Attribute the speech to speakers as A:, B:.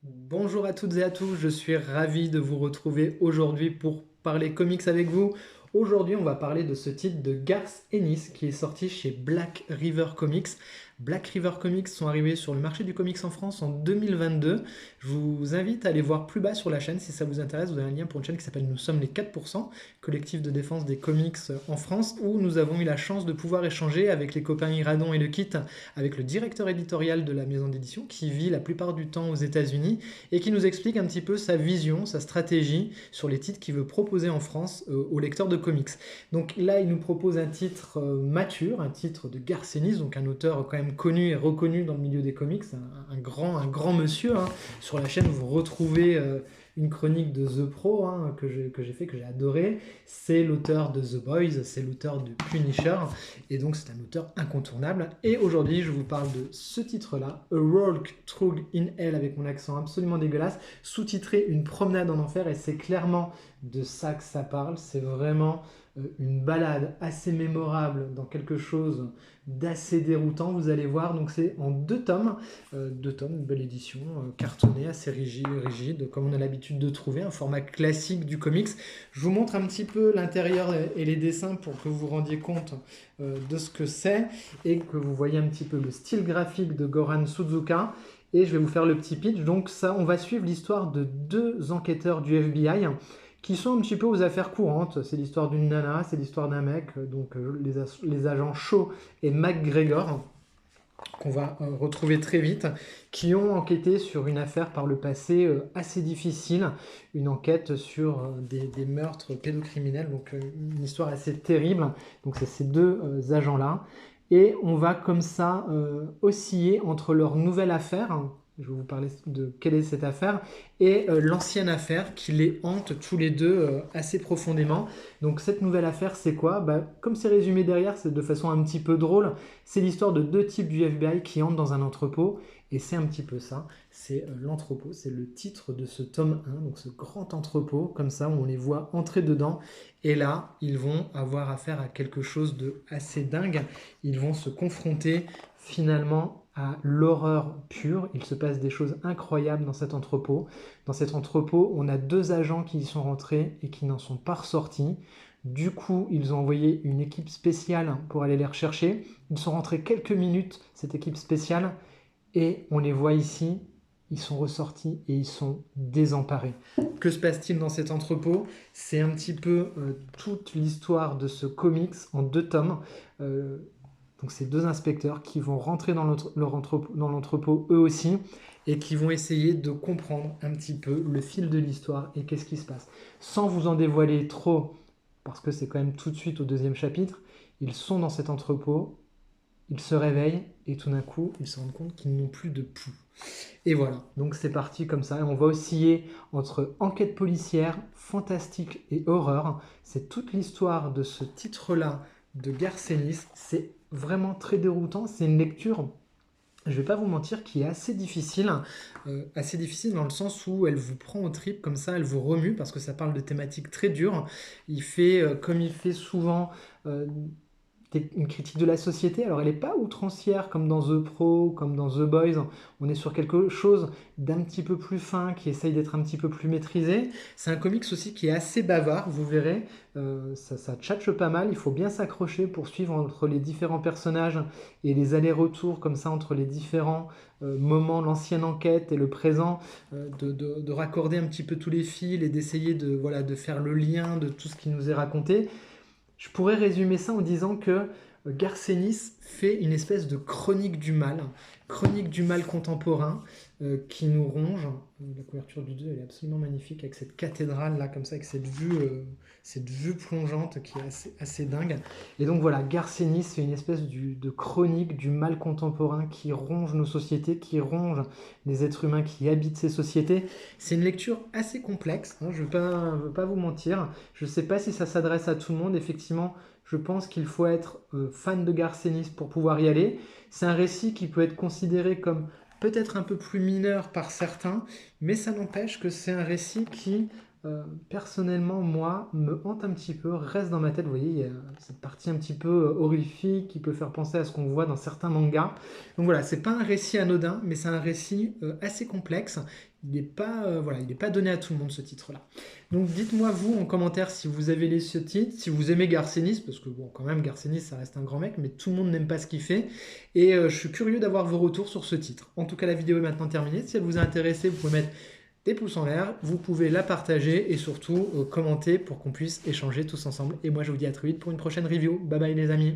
A: Bonjour à toutes et à tous, je suis ravi de vous retrouver aujourd'hui pour parler comics avec vous. Aujourd'hui, on va parler de ce titre de Garth Ennis qui est sorti chez Black River Comics. Black River Comics sont arrivés sur le marché du comics en France en 2022. Je vous invite à aller voir plus bas sur la chaîne si ça vous intéresse. Vous avez un lien pour une chaîne qui s'appelle Nous sommes les 4%, collectif de défense des comics en France, où nous avons eu la chance de pouvoir échanger avec les copains Iradon et Le Kit, avec le directeur éditorial de la maison d'édition qui vit la plupart du temps aux États-Unis et qui nous explique un petit peu sa vision, sa stratégie sur les titres qu'il veut proposer en France aux lecteurs de comics. Donc là, il nous propose un titre mature, un titre de Garth Ennis, donc un auteur quand même connu et reconnu dans le milieu des comics, un grand monsieur, hein. Sur la chaîne, vous retrouvez une chronique de The Pro, hein, que j'ai fait, que j'ai adoré. C'est l'auteur de The Boys, c'est l'auteur de Punisher, et donc c'est un auteur incontournable. Et aujourd'hui, je vous parle de ce titre-là, A Walk Through in Hell, avec mon accent absolument dégueulasse, sous-titré Une promenade en enfer, et c'est clairement de ça que ça parle. C'est vraiment une balade assez mémorable dans quelque chose d'assez déroutant, vous allez voir. Donc c'est en deux tomes, une belle édition, cartonnée, assez rigide, comme on a l'habitude de trouver, un format classique du comics. Je vous montre un petit peu l'intérieur et les dessins pour que vous vous rendiez compte de ce que c'est et que vous voyez un petit peu le style graphique de Goran Sudzuka. Et je vais vous faire le petit pitch. Donc ça, on va suivre l'histoire de deux enquêteurs du FBI qui sont un petit peu aux affaires courantes. C'est l'histoire d'une nana, c'est l'histoire d'un mec, donc les agents Shaw et McGregor, qu'on va retrouver très vite, qui ont enquêté sur une affaire par le passé assez difficile, une enquête sur des meurtres pédocriminels, donc une histoire assez terrible. Donc c'est ces deux agents-là. Et on va comme ça osciller entre leur nouvelle affaire, hein, je vais vous parler de quelle est cette affaire, et l'ancienne affaire qui les hante tous les deux assez profondément. Donc cette nouvelle affaire, c'est quoi? Comme c'est résumé derrière, c'est de façon un petit peu drôle, c'est l'histoire de deux types du FBI qui entrent dans un entrepôt, et c'est un petit peu ça, c'est l'entrepôt, c'est le titre de ce tome 1, donc ce grand entrepôt, comme ça, où on les voit entrer dedans, et là, ils vont avoir affaire à quelque chose de assez dingue, ils vont se confronter finalement à l'horreur pure. Il se passe des choses incroyables dans cet entrepôt. Dans cet entrepôt, on a deux agents qui y sont rentrés et qui n'en sont pas ressortis. Du coup, ils ont envoyé une équipe spéciale pour aller les rechercher. Ils sont rentrés quelques minutes, cette équipe spéciale, et on les voit ici. Ils sont ressortis et ils sont désemparés. Que se passe-t-il dans cet entrepôt? C'est un petit peu toute l'histoire de ce comics en deux tomes. Donc c'est deux inspecteurs qui vont rentrer dans l'entrepôt eux aussi et qui vont essayer de comprendre un petit peu le fil de l'histoire et qu'est-ce qui se passe. Sans vous en dévoiler trop, parce que c'est quand même tout de suite au deuxième chapitre, ils sont dans cet entrepôt, ils se réveillent et tout d'un coup, ils se rendent compte qu'ils n'ont plus de pouls. Et voilà, donc c'est parti comme ça. Et on va osciller entre enquête policière, fantastique et horreur. C'est toute l'histoire de ce titre-là de Garth Ennis. C'est vraiment très déroutant. C'est une lecture, je vais pas vous mentir, qui est assez difficile dans le sens où elle vous prend au trip comme ça, elle vous remue parce que ça parle de thématiques très dures. Il fait, comme il fait souvent, une critique de la société. Alors elle n'est pas outrancière comme dans The Pro, comme dans The Boys. On est sur quelque chose d'un petit peu plus fin, qui essaye d'être un petit peu plus maîtrisé. C'est un comics aussi qui est assez bavard, vous verrez. Ça tchatche pas mal, il faut bien s'accrocher pour suivre entre les différents personnages et les allers-retours comme ça entre les différents moments, l'ancienne enquête et le présent, de raccorder un petit peu tous les fils et d'essayer voilà, de faire le lien de tout ce qui nous est raconté. Je pourrais résumer ça en disant que Garth Ennis fait une espèce de chronique du mal contemporain qui nous ronge. La couverture du 2 elle est absolument magnifique avec cette cathédrale là comme ça, avec cette vue plongeante qui est assez dingue. Et donc voilà, Garth Ennis c'est une espèce de chronique du mal contemporain qui ronge nos sociétés, qui ronge les êtres humains qui habitent ces sociétés. C'est une lecture assez complexe, hein, je ne veux pas vous mentir. Je ne sais pas si ça s'adresse à tout le monde. Effectivement, je pense qu'il faut être fan de Garth Ennis pour pouvoir y aller. C'est un récit qui peut être considéré comme peut-être un peu plus mineur par certains, mais ça n'empêche que c'est un récit qui personnellement, moi, me hante un petit peu, reste dans ma tête. Vous voyez, il y a cette partie un petit peu horrifique qui peut faire penser à ce qu'on voit dans certains mangas. Donc voilà, c'est pas un récit anodin, mais c'est un récit assez complexe. Il n'est pas, voilà, il n'est pas donné à tout le monde ce titre-là. Donc dites-moi vous en commentaire si vous avez lu ce titre, si vous aimez Garcenis, parce que bon, quand même, Garcenis, ça reste un grand mec, mais tout le monde n'aime pas ce qu'il fait. Et je suis curieux d'avoir vos retours sur ce titre. En tout cas, la vidéo est maintenant terminée. Si elle vous a intéressé, vous pouvez mettre des pouces en l'air, vous pouvez la partager et surtout commenter pour qu'on puisse échanger tous ensemble. Et moi, je vous dis à très vite pour une prochaine review. Bye bye les amis.